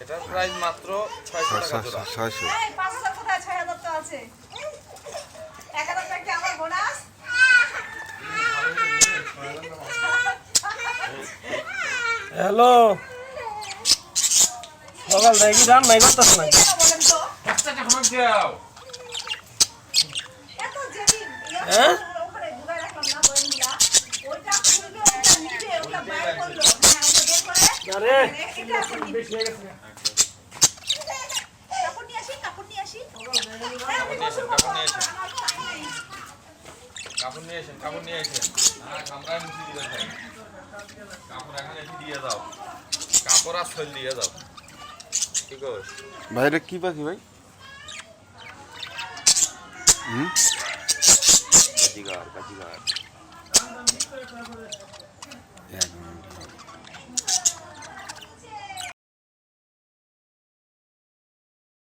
এটার প্রাইস মাত্র 600 টাকা জোড়া। 600। এই 5000 কোথায় 6000 তো আছে। 1000 টাকা কি আমার বোনাস? হ্যালো সকাল থেকে রান নাই করতেছ না বলেন তো বাচ্চাটা খবর দাও। এত জেদি হ্যাঁ? ওখানে ঢুকায় রাখলাম না বইনগুলা। ওইটা খুলবে ওইটা নিবে ওটা বাইর করলো। হ্যাঁ ওটা বের করে আরে এটা এখন নিবে। বেশি হয়ে গেছে কাপড় নিয়ে আসি কাপড় নিয়ে আসি। কাপড় নিয়ে আসেন, কাপড় নিয়ে আসেন। না কামরায় মুছি দিয়ে দাও। কাপড় এখানে এসে দিয়ে দাও। কাপড় আর ছল দিয়ে দাও। ঠিক আছে। ভাই এটা কি পাখি ভাই? কাজিগার কাজিগার।